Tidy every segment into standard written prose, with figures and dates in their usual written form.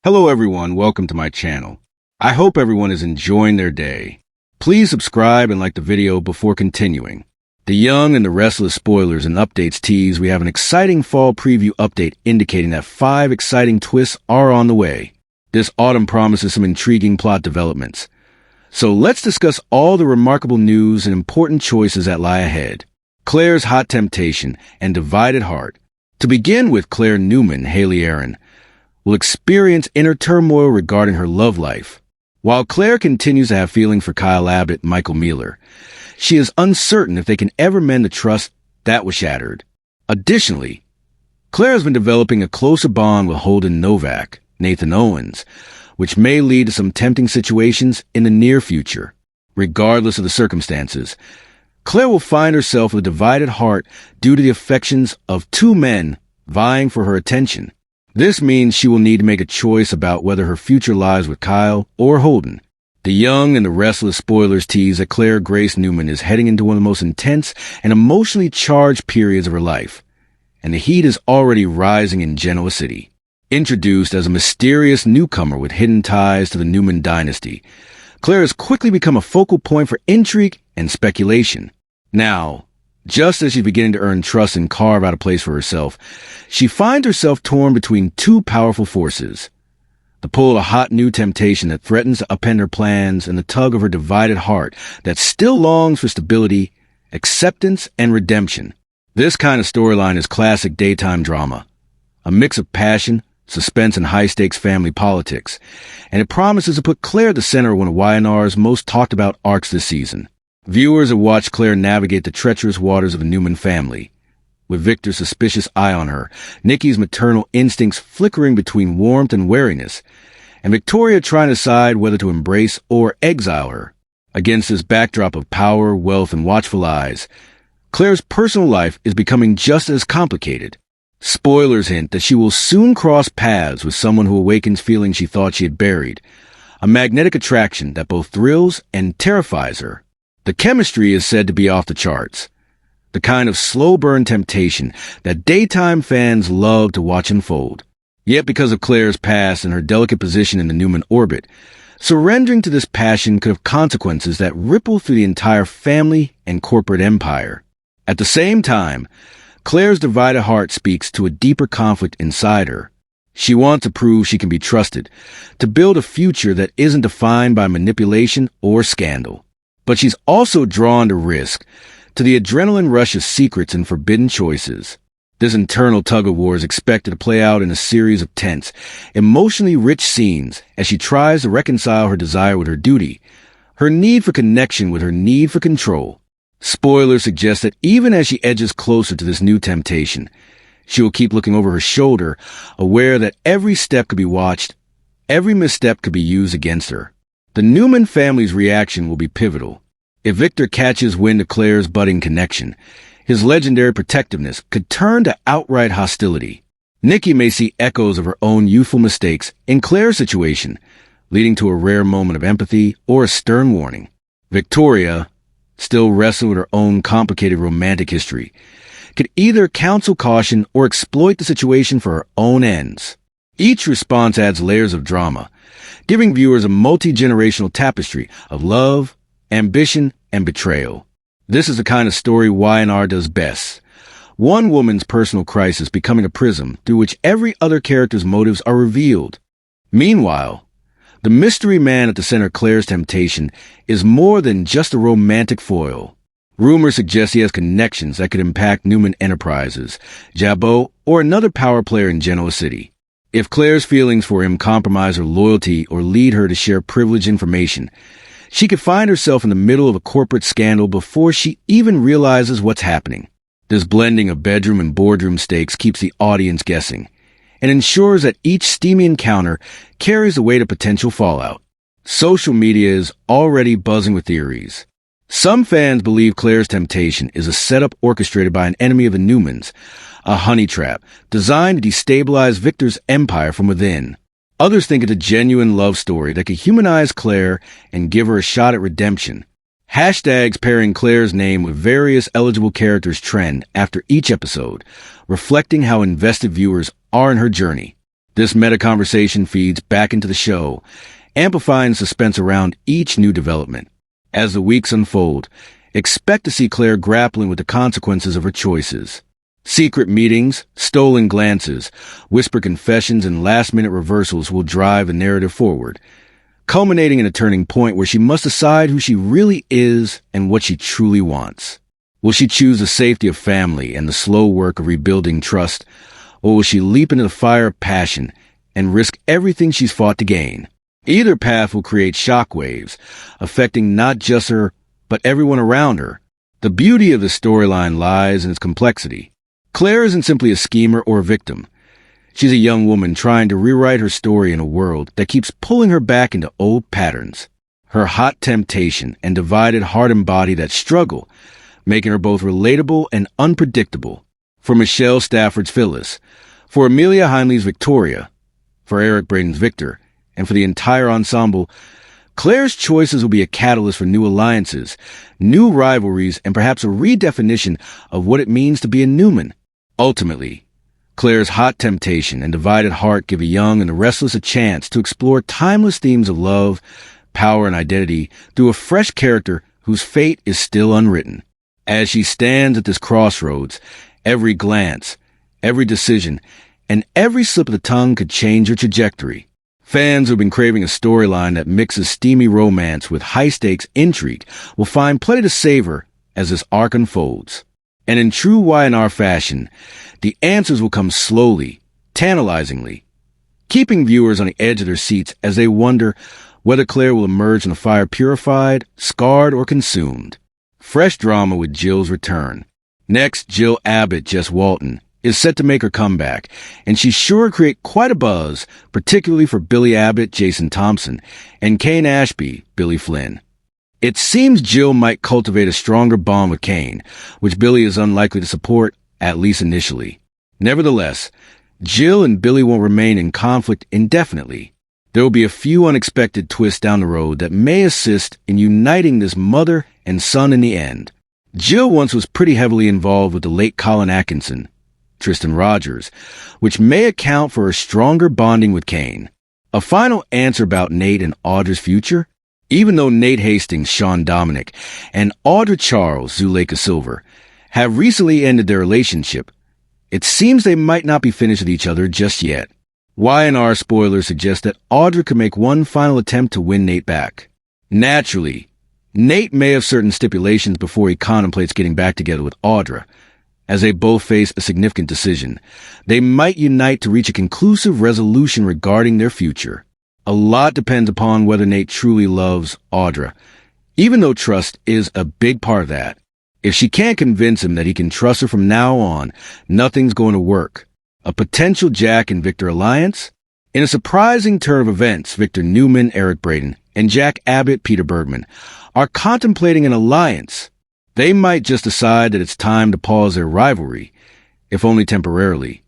Hello everyone, welcome to my channel. I hope everyone is enjoying their day. Please subscribe and like the video before continuing. The Young and the Restless spoilers and updates tease we have an exciting fall preview update indicating that 5 exciting twists are on the way. This autumn promises some intriguing plot developments. So let's discuss all the remarkable news and important choices that lie ahead. Claire's hot temptation and divided heart. To begin with, Claire Newman, Haley Aaron, will experience inner turmoil regarding her love life. While Claire continues to have feelings for Kyle Abbott and Michael Mueller, she is uncertain if they can ever mend the trust that was shattered. Additionally, Claire has been developing a closer bond with Holden Novak, Nathan Owens, which may lead to some tempting situations in the near future. Regardless of the circumstances, Claire will find herself with a divided heart due to the affections of 2 men vying for her attention. This means she will need to make a choice about whether her future lies with Kyle or Holden. The Young and the Restless spoilers tease that Claire Grace Newman is heading into one of the most intense and emotionally charged periods of her life, and the heat is already rising in Genoa City. Introduced as a mysterious newcomer with hidden ties to the Newman dynasty, Claire has quickly become a focal point for intrigue and speculation. Now, just as she's beginning to earn trust and carve out a place for herself, she finds herself torn between 2 powerful forces. The pull of a hot new temptation that threatens to upend her plans and the tug of her divided heart that still longs for stability, acceptance, and redemption. This kind of storyline is classic daytime drama, a mix of passion, suspense, and high-stakes family politics, and it promises to put Claire at the center of one of YNR's most talked-about arcs this season. Viewers have watched Claire navigate the treacherous waters of the Newman family, with Victor's suspicious eye on her, Nikki's maternal instincts flickering between warmth and wariness, and Victoria trying to decide whether to embrace or exile her. Against this backdrop of power, wealth, and watchful eyes, Claire's personal life is becoming just as complicated. Spoilers hint that she will soon cross paths with someone who awakens feelings she thought she had buried, a magnetic attraction that both thrills and terrifies her. The chemistry is said to be off the charts, the kind of slow-burn temptation that daytime fans love to watch unfold. Yet because of Claire's past and her delicate position in the Newman orbit, surrendering to this passion could have consequences that ripple through the entire family and corporate empire. At the same time, Claire's divided heart speaks to a deeper conflict inside her. She wants to prove she can be trusted, to build a future that isn't defined by manipulation or scandal. But she's also drawn to risk, to the adrenaline rush of secrets and forbidden choices. This internal tug-of-war is expected to play out in a series of tense, emotionally rich scenes as she tries to reconcile her desire with her duty, her need for connection with her need for control. Spoilers suggest that even as she edges closer to this new temptation, she will keep looking over her shoulder, aware that every step could be watched, every misstep could be used against her. The Newman family's reaction will be pivotal. If Victor catches wind of Claire's budding connection, his legendary protectiveness could turn to outright hostility. Nikki may see echoes of her own youthful mistakes in Claire's situation, leading to a rare moment of empathy or a stern warning. Victoria, still wrestling with her own complicated romantic history, could either counsel caution or exploit the situation for her own ends. Each response adds layers of drama, giving viewers a multi-generational tapestry of love, ambition, and betrayal. This is the kind of story YNR does best. One woman's personal crisis becoming a prism through which every other character's motives are revealed. Meanwhile, the mystery man at the center of Claire's temptation is more than just a romantic foil. Rumors suggest he has connections that could impact Newman Enterprises, Jabot, or another power player in Genoa City. If Claire's feelings for him compromise her loyalty or lead her to share privileged information, she could find herself in the middle of a corporate scandal before she even realizes what's happening. This blending of bedroom and boardroom stakes keeps the audience guessing and ensures that each steamy encounter carries the weight of potential fallout. Social media is already buzzing with theories. Some fans believe Claire's temptation is a setup orchestrated by an enemy of the Newmans, a honey trap designed to destabilize Victor's empire from within. Others think it's a genuine love story that could humanize Claire and give her a shot at redemption. Hashtags pairing Claire's name with various eligible characters trend after each episode, reflecting how invested viewers are in her journey. This meta-conversation feeds back into the show, amplifying suspense around each new development. As the weeks unfold, expect to see Claire grappling with the consequences of her choices. Secret meetings, stolen glances, whispered confessions, and last-minute reversals will drive the narrative forward, culminating in a turning point where she must decide who she really is and what she truly wants. Will she choose the safety of family and the slow work of rebuilding trust, or will she leap into the fire of passion and risk everything she's fought to gain? Either path will create shockwaves, affecting not just her, but everyone around her. The beauty of the storyline lies in its complexity. Claire isn't simply a schemer or a victim. She's a young woman trying to rewrite her story in a world that keeps pulling her back into old patterns. Her hot temptation and divided heart and body that struggle, making her both relatable and unpredictable. For Michelle Stafford's Phyllis, for Amelia Heinley's Victoria, for Eric Braden's Victor, and for the entire ensemble, Claire's choices will be a catalyst for new alliances, new rivalries, and perhaps a redefinition of what it means to be a Newman. Ultimately, Claire's hot temptation and divided heart give a young and the restless a chance to explore timeless themes of love, power, and identity through a fresh character whose fate is still unwritten. As she stands at this crossroads, every glance, every decision, and every slip of the tongue could change her trajectory. Fans who've been craving a storyline that mixes steamy romance with high-stakes intrigue will find plenty to savor as this arc unfolds. And in true Y&R fashion, the answers will come slowly, tantalizingly, keeping viewers on the edge of their seats as they wonder whether Claire will emerge from the fire purified, scarred, or consumed. Fresh drama with Jill's return. Next, Jill Abbott, Jess Walton, is set to make her comeback, and she's sure to create quite a buzz, particularly for Billy Abbott, Jason Thompson, and Kane Ashby, Billy Flynn. It seems Jill might cultivate a stronger bond with Kane, which Billy is unlikely to support, at least initially. Nevertheless, Jill and Billy won't remain in conflict indefinitely. There will be a few unexpected twists down the road that may assist in uniting this mother and son in the end. Jill once was pretty heavily involved with the late Colin Atkinson, Tristan Rogers, which may account for her stronger bonding with Kane. A final answer about Nate and Audra's future? Even though Nate Hastings, Sean Dominic, and Audra Charles, Zuleika Silver, have recently ended their relationship, it seems they might not be finished with each other just yet. Y&R spoilers suggest that Audra could make one final attempt to win Nate back. Naturally, Nate may have certain stipulations before he contemplates getting back together with Audra. As they both face a significant decision, they might unite to reach a conclusive resolution regarding their future. A lot depends upon whether Nate truly loves Audra, even though trust is a big part of that. If she can't convince him that he can trust her from now on, nothing's going to work. A potential Jack and Victor alliance? In a surprising turn of events, Victor Newman, Eric Braden, and Jack Abbott, Peter Bergman, are contemplating an alliance. They might just decide that it's time to pause their rivalry, if only temporarily,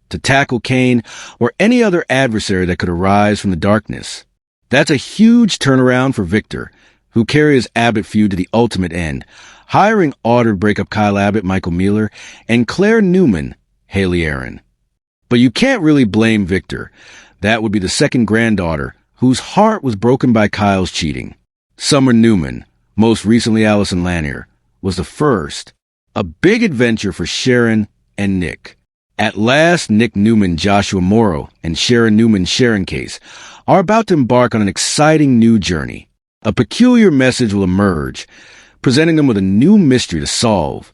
to tackle Kane or any other adversary that could arise from the darkness. That's a huge turnaround for Victor, who carries Abbott feud to the ultimate end, hiring Audra to break up Kyle Abbott, Michael Mueller, and Claire Newman, Haley Aaron. But you can't really blame Victor. That would be the second granddaughter, whose heart was broken by Kyle's cheating. Summer Newman, most recently Allison Lanier, was the first. A big adventure for Sharon and Nick. At last, Nick Newman, Joshua Morrow, and Sharon Newman, Sharon Case, are about to embark on an exciting new journey. A peculiar message will emerge, presenting them with a new mystery to solve,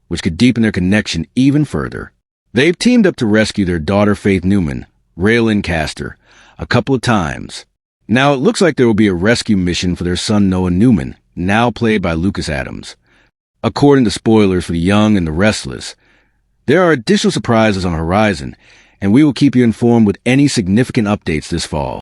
which could deepen their connection even further. They've teamed up to rescue their daughter Faith Newman, Raylan Castor, a couple of times. Now it looks like there will be a rescue mission for their son Noah Newman, now played by Lucas Adams. According to spoilers for The Young and the Restless, there are additional surprises on the horizon, and we will keep you informed with any significant updates this fall.